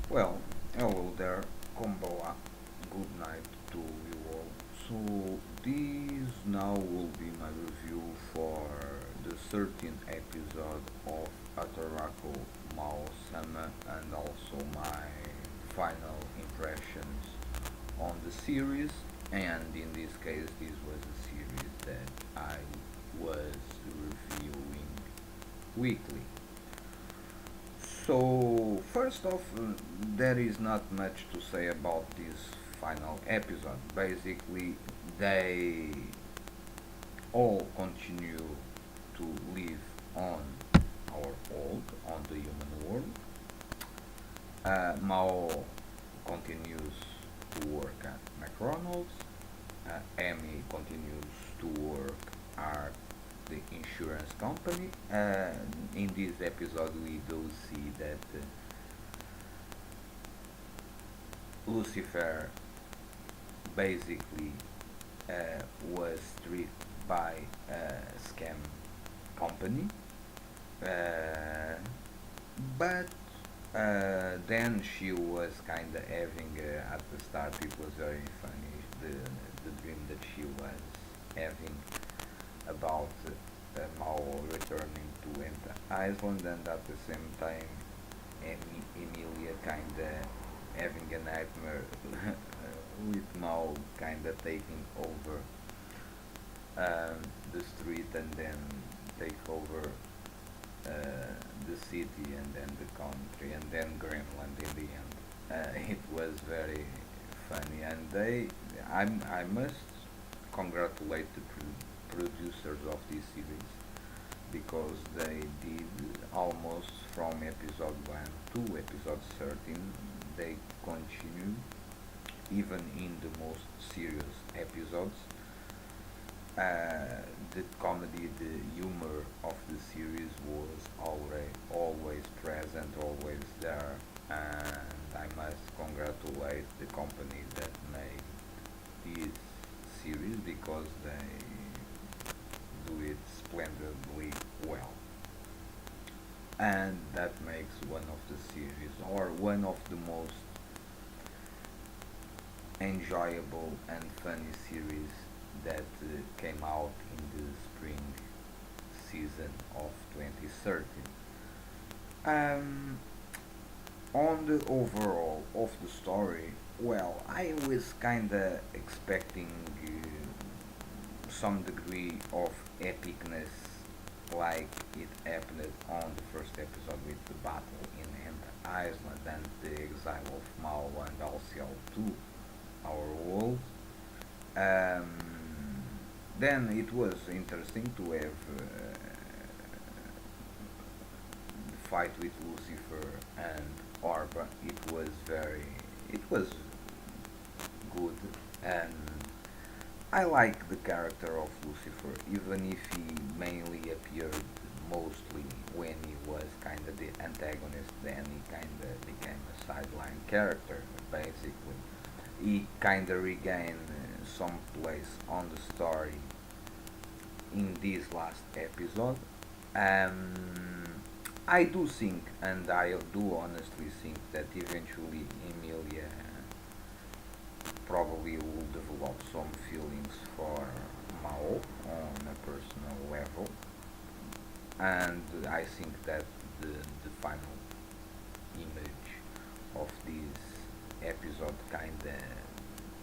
Well, hello there, Konbawa. Good night to you all. So, this now will be my review for the 13th episode of Hataraku Maou Sama and also my final impressions on the series. And in this case, this was a series that I was reviewing weekly. So, first off, there is not much to say about this final episode. Basically, they all continue to live on our world, on the human world. Mao continues to work at McDonald's. Amy continues to work at the insurance company. In this episode, we do see that Lucifer basically was tricked by a scam company, uh, but then she was kind of having at the start. It was very funny the dream that she was having about Mao returning to enter Iceland, and at the same time, Emilia kind of having a nightmare with Mao kind of taking over the street and then take over the city and then the country and then Greenland in the end. It was very funny, and I must congratulate the producers of this series because they did almost from episode 1 to episode 13. They continue even in the most serious episodes. The comedy, the humor of the series was always present, always there, and I must congratulate the company that made this series because they do it splendidly well. And that makes one of the series or one of the most enjoyable and funny series that came out in the spring season of 2013. Um, on the overall of the story, well, I was kinda expecting some degree of epicness like it happened on the first episode with the battle in Iceland and the exile of Mao and Alciel to our world. Um, then it was interesting to have the fight with Lucifer and Orba. It was good, and I like the character of Lucifer, even if he mainly appeared mostly when he was kind of the antagonist. Then he kind of became a sideline character, basically. He kind of regained some place on the story in this last episode. Um, I do think, and I do honestly think that eventually Emilia probably will develop some feelings for Mao on a personal level, and I think that the final image of this episode kinda,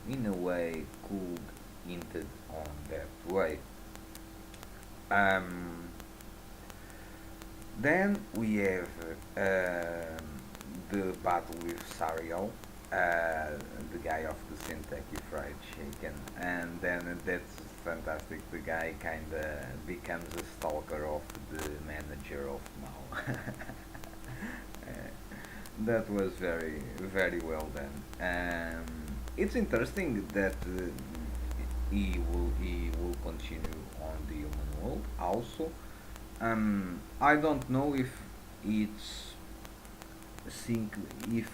in a way, could hinted on that way. Um, then we have the battle with Sariel, the guy of the Kentucky Fried Chicken, and then that's fantastic. The guy kinda becomes a stalker of the manager of Mao. That was very well done. It's interesting that he will continue on the human world also. I don't know if it's think if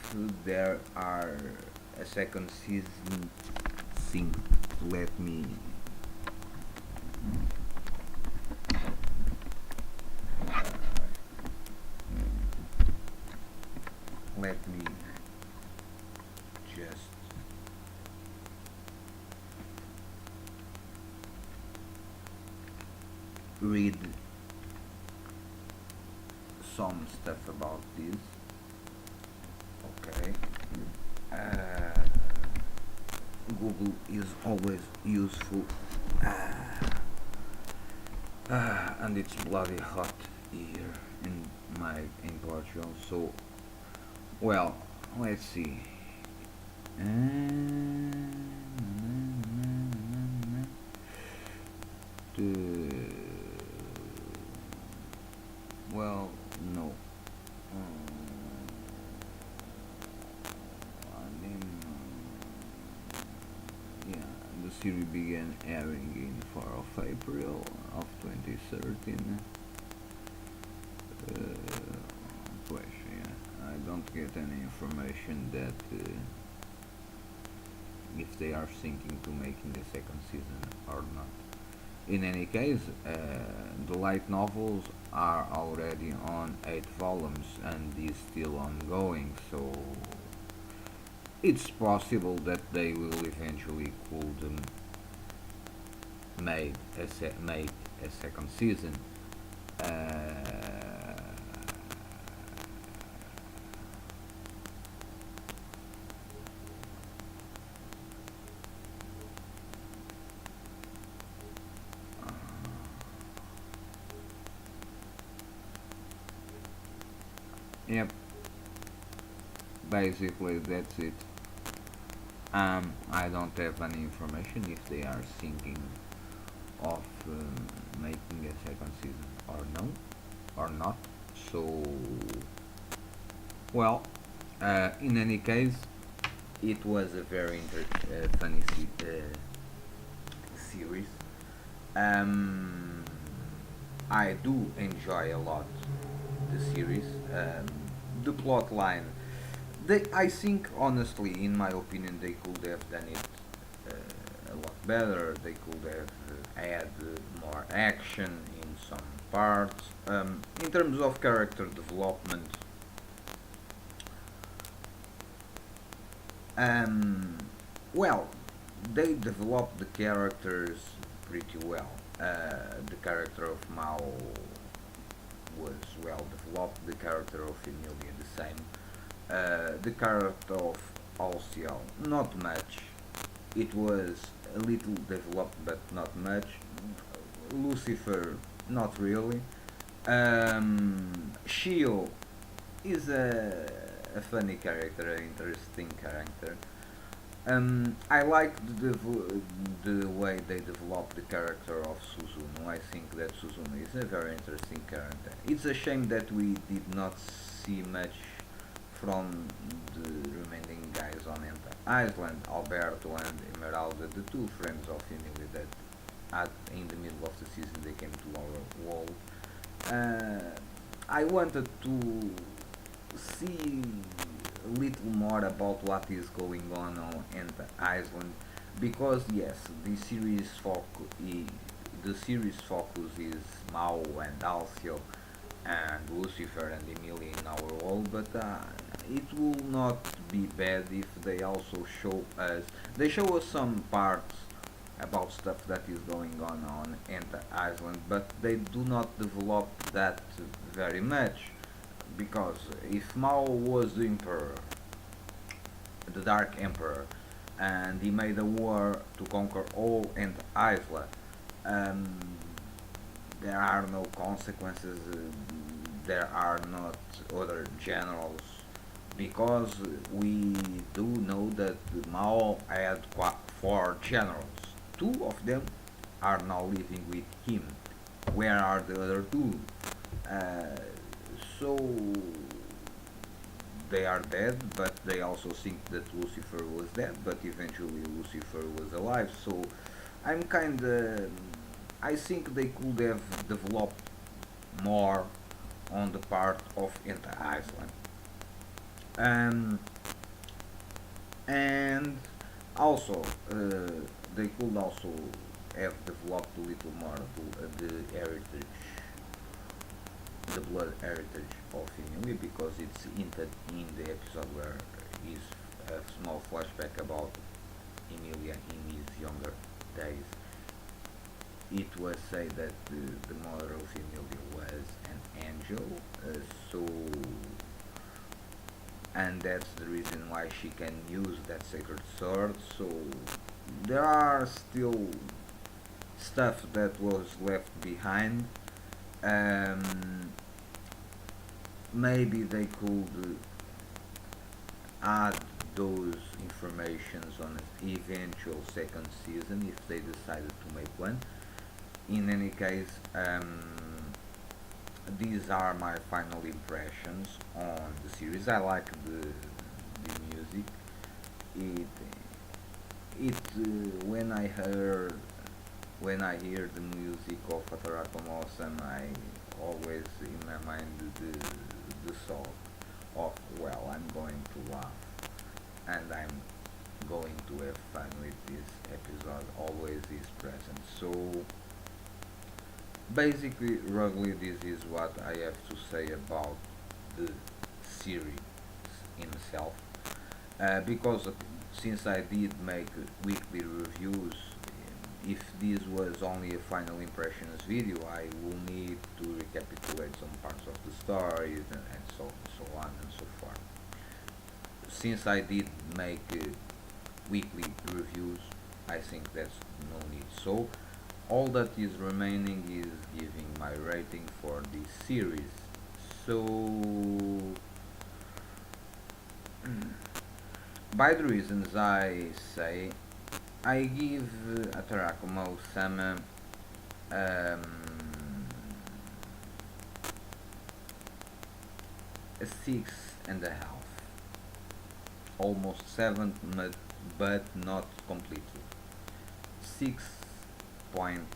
there are a second season. Think let me let me read some stuff about this. Okay. Uh, Google is always useful. And it's bloody hot here in Portugal. So, well, let's see. The, well, no. I mean, yeah, the series began airing in 4 of April of 2013. Yeah, I don't get any information that if they are thinking to making the second season or not. In any case, the light novels are already on 8 volumes and is still ongoing, so it's possible that they will eventually could make a second season. Uh, yep, basically that's it. I don't have any information if they are thinking of making a second season or no, or not. So, well, in any case, it was a very funny series. Um, I do enjoy a lot the series. The plot line, I think, honestly, in my opinion, they could have done it a lot better. They could have add more action in some parts. In terms of character development, um, well, they developed the characters pretty well. The character of Mao was well developed. The character of Emilia the same. The character of Alciel, not much. It was a little developed, but not much. Lucifer, not really. Shio is a funny character, an interesting character. I like the way they developed the character of Suzuno. I think that Suzuno is a very interesting character. It's a shame that we did not see much from the remaining guys on Enter Island, Alberto and Emeralda, the two friends of Emily that in the middle of the season they came to our world. I wanted to see a little more about what is going on Enter Island because yes, the series focus is Mao and Alcio and Lucifer and Emilia in our world, but it will not be bad if they also show us some parts about stuff that is going on Enter Island, but they do not develop that very much because if Mao was the emperor, the Dark Emperor, and he made a war to conquer all Enter Island, um, there are no consequences. There are not other generals because we do know that Mao had 4 generals. 2 of them are now living with him. Where are the other 2? Uh, so they are dead, but they also think that Lucifer was dead, but eventually Lucifer was alive. So I'm kinda. I think they could have developed more on the part of Enter Iceland. Um, and also, they could also have developed a little more the heritage, the blood heritage of Emilia because it's hinted in the episode where is a small flashback about Emilia in his younger days. it was said that the mother of Emilia was an angel, so and that's the reason why she can use that sacred sword. So there are still stuff that was left behind. Um, Maybe they could add those informations on an eventual second season if they decided to make one. In any case, these are my final impressions on the series. I like the music. It when I hear the music of Hataraku Maou Sama, I always in my mind the song of, well, I'm going to laugh and I'm going to have fun with this episode. Always is present. So basically, roughly, this is what I have to say about the series himself. Because since I did make weekly reviews, if this was only a final impressions video, I will need to recapitulate some parts of the story and so on and so forth. Since I did make weekly reviews, I think there's no need. So all that is remaining is giving my rating for this series. So by the reasons I say, I give Hataraku Maou Sama um, a 6.5, almost 7, but not completely. 6.7,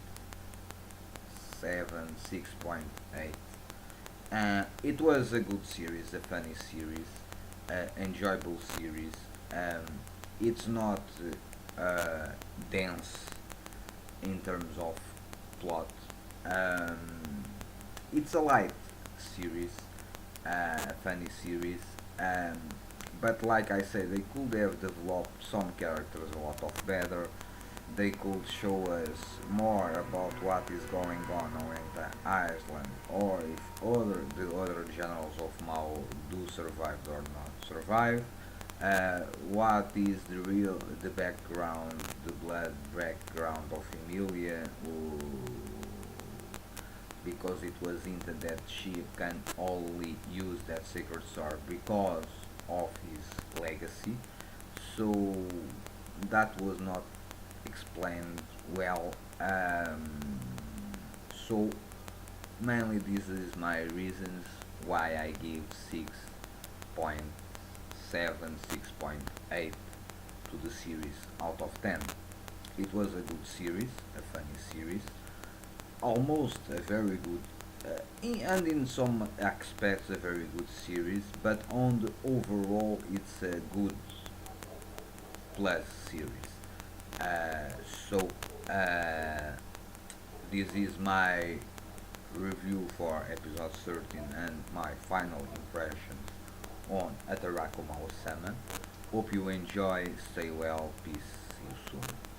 6.8. It was a good series, a funny series, enjoyable series. Um, it's not dense in terms of plot. Um, it's a light series, a funny series, um, but like I said, they could have developed some characters a lot of better. They could show us more about what is going on in Iceland, or if the other generals of Mao do survive or not survive. What is the background, the blood background of Emilia? Because it was hinted that she can only use that sacred sword because of his legacy. So that was not explained well. So mainly this is my reasons why I give 6.7, 6.8 to the series out of 10. It was a good series, a funny series, almost a very good, and in some aspects a very good series, but on the overall it's a good plus series. Uh, so uh, this is my review for episode 13 and my final impressions on Hataraku Maou Sama. Hope you enjoy, stay well, peace, see you soon.